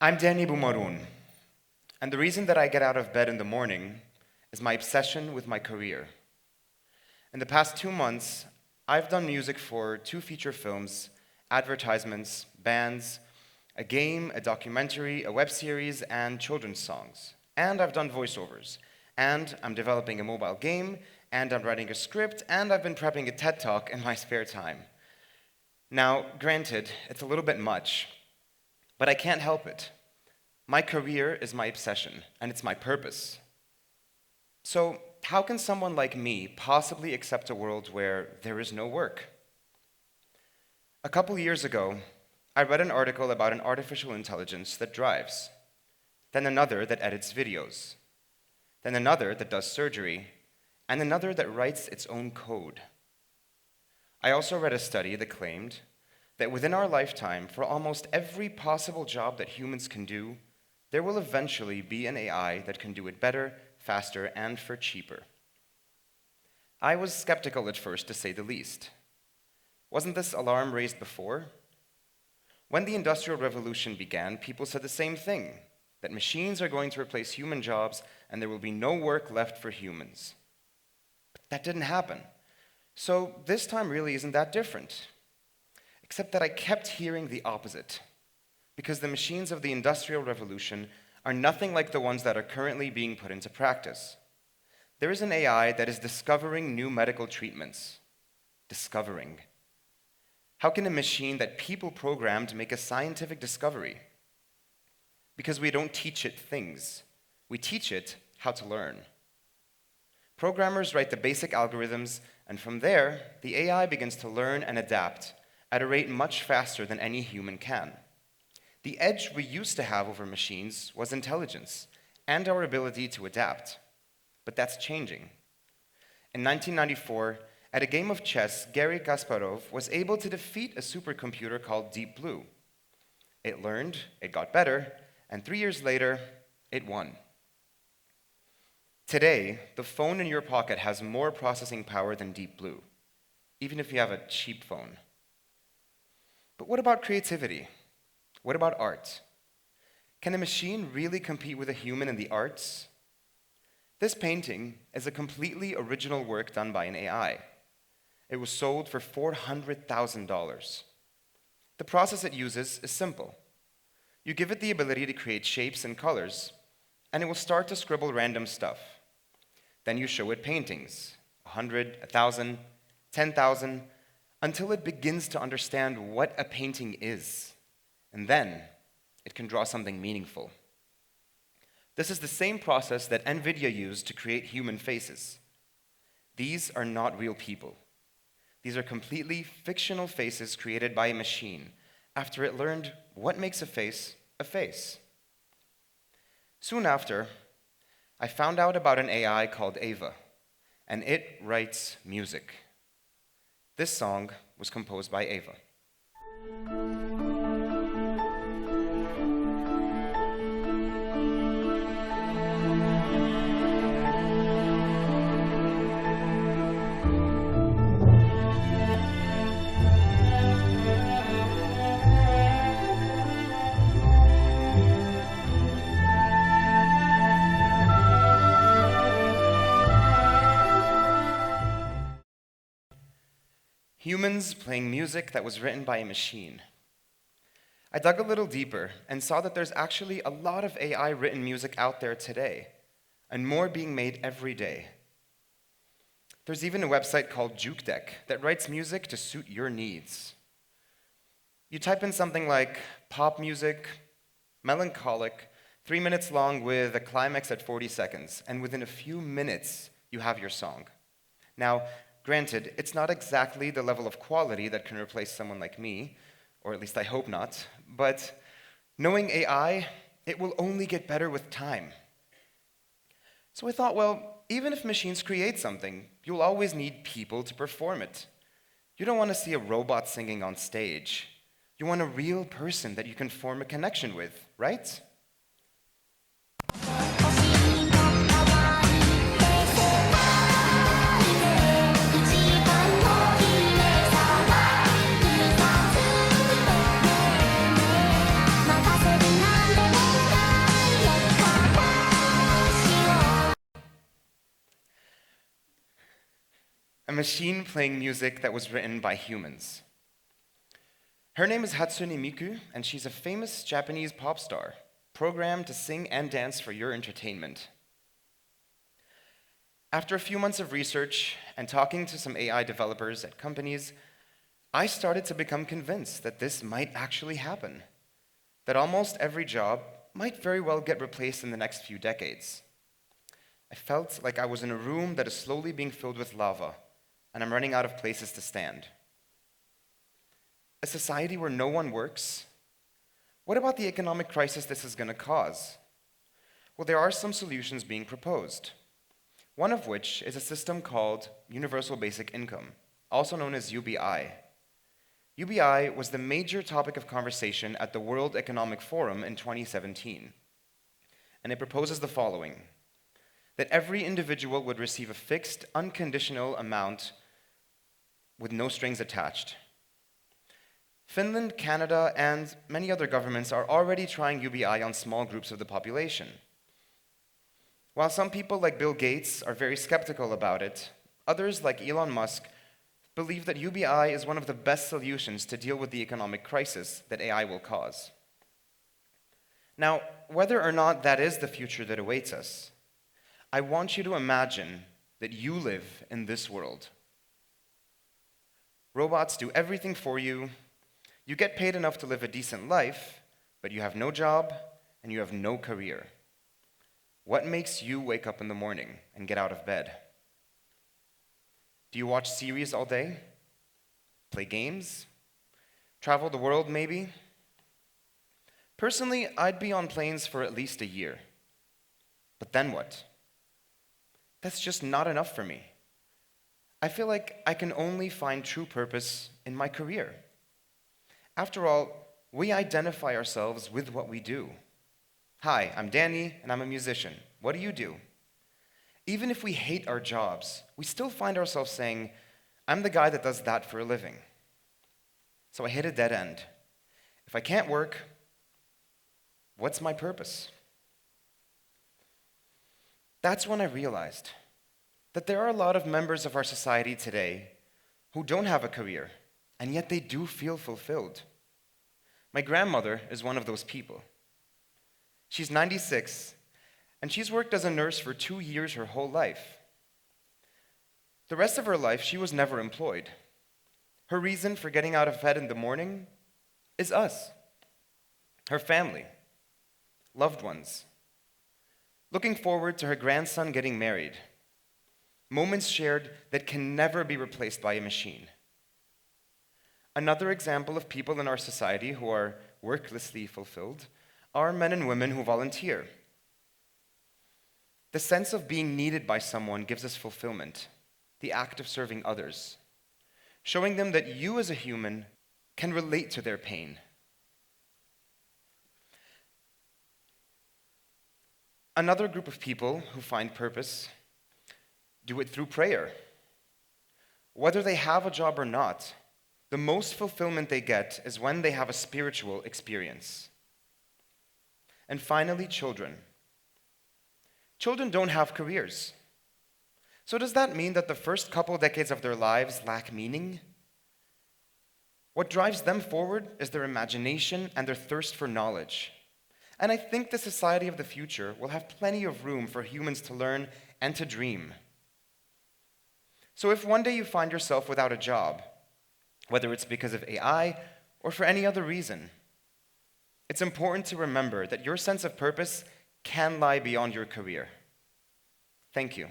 I'm Bou Maroun, and the reason that I get out of bed in the morning is my obsession with my career. In the past 2 months, I've done music for 2 feature films, advertisements, bands, a game, a documentary, a web series, and children's songs. And I've done voiceovers. And I'm developing a mobile game, and I'm writing a script, and I've been prepping a TED Talk in my spare time. Now, granted, it's a little bit much, but I can't help it. My career is my obsession, and it's my purpose. So, how can someone like me possibly accept a world where there is no work? A couple years ago, I read an article about an artificial intelligence that drives, then another that edits videos, then another that does surgery, and another that writes its own code. I also read a study that claimed that within our lifetime, for almost every possible job that humans can do, there will eventually be an AI that can do it better, faster, and for cheaper. I was skeptical at first, to say the least. Wasn't this alarm raised before? When the Industrial Revolution began, people said the same thing, that machines are going to replace human jobs and there will be no work left for humans. But that didn't happen. So this time really isn't that different. Except that I kept hearing the opposite, because the machines of the Industrial Revolution are nothing like the ones that are currently being put into practice. There is an AI that is discovering new medical treatments. Discovering. How can a machine that people programmed make a scientific discovery? Because we don't teach it things. We teach it how to learn. Programmers write the basic algorithms, and from there, the AI begins to learn and adapt at a rate much faster than any human can. The edge we used to have over machines was intelligence and our ability to adapt. But that's changing. In 1994, at a game of chess, Garry Kasparov was able to defeat a supercomputer called Deep Blue. It learned, it got better, and 3 years later, it won. Today, the phone in your pocket has more processing power than Deep Blue, even if you have a cheap phone. But what about creativity? What about art? Can a machine really compete with a human in the arts? This painting is a completely original work done by an AI. It was sold for $400,000. The process it uses is simple. You give it the ability to create shapes and colors, and it will start to scribble random stuff. Then you show it paintings, 100, 1,000, 10,000, until it begins to understand what a painting is. And then it can draw something meaningful. This is the same process that NVIDIA used to create human faces. These are not real people. These are completely fictional faces created by a machine after it learned what makes a face a face. Soon after, I found out about an AI called Ava, and it writes music. This song was composed by Ava. Humans playing music that was written by a machine. I dug a little deeper and saw that there's actually a lot of AI-written music out there today, and more being made every day. There's even a website called JukeDeck that writes music to suit your needs. You type in something like pop music, melancholic, 3 minutes long with a climax at 40 seconds, and within a few minutes, you have your song. Now, granted, it's not exactly the level of quality that can replace someone like me, or at least I hope not, but knowing AI, it will only get better with time. So I thought, well, even if machines create something, you'll always need people to perform it. You don't want to see a robot singing on stage. You want a real person that you can form a connection with, right? a machine playing music that was written by humans. Her name is Hatsune Miku, and she's a famous Japanese pop star, programmed to sing and dance for your entertainment. After a few months of research and talking to some AI developers at companies, I started to become convinced that this might actually happen, that almost every job might very well get replaced in the next few decades. I felt like I was in a room that is slowly being filled with lava, and I'm running out of places to stand. A society where no one works? What about the economic crisis this is going to cause? Well, there are some solutions being proposed, one of which is a system called Universal Basic Income, also known as UBI. UBI was the major topic of conversation at the World Economic Forum in 2017, and it proposes the following: that every individual would receive a fixed, unconditional amount with no strings attached. Finland, Canada, and many other governments are already trying UBI on small groups of the population. While some people like Bill Gates are very skeptical about it, others like Elon Musk believe that UBI is one of the best solutions to deal with the economic crisis that AI will cause. Now, whether or not that is the future that awaits us, I want you to imagine that you live in this world. Robots do everything for you. You get paid enough to live a decent life, but you have no job and you have no career. What makes you wake up in the morning and get out of bed? Do you watch series all day? Play games? Travel the world, maybe? Personally, I'd be on planes for at least a year. But then what? That's just not enough for me. I feel like I can only find true purpose in my career. After all, we identify ourselves with what we do. Hi, I'm Danny, and I'm a musician. What do you do? Even if we hate our jobs, we still find ourselves saying, I'm the guy that does that for a living. So I hit a dead end. If I can't work, what's my purpose? That's when I realized that there are a lot of members of our society today who don't have a career, and yet they do feel fulfilled. My grandmother is one of those people. She's 96, and she's worked as a nurse for 2 years her whole life. The rest of her life, she was never employed. Her reason for getting out of bed in the morning is us, her family, loved ones. Looking forward to her grandson getting married. Moments shared that can never be replaced by a machine. Another example of people in our society who are worklessly fulfilled are men and women who volunteer. The sense of being needed by someone gives us fulfillment, the act of serving others, showing them that you as a human can relate to their pain. Another group of people who find purpose do it through prayer. Whether they have a job or not, the most fulfillment they get is when they have a spiritual experience. And finally, children. Children don't have careers. So does that mean that the first couple decades of their lives lack meaning? What drives them forward is their imagination and their thirst for knowledge. And I think the society of the future will have plenty of room for humans to learn and to dream. So if one day you find yourself without a job, whether it's because of AI or for any other reason, it's important to remember that your sense of purpose can lie beyond your career. Thank you.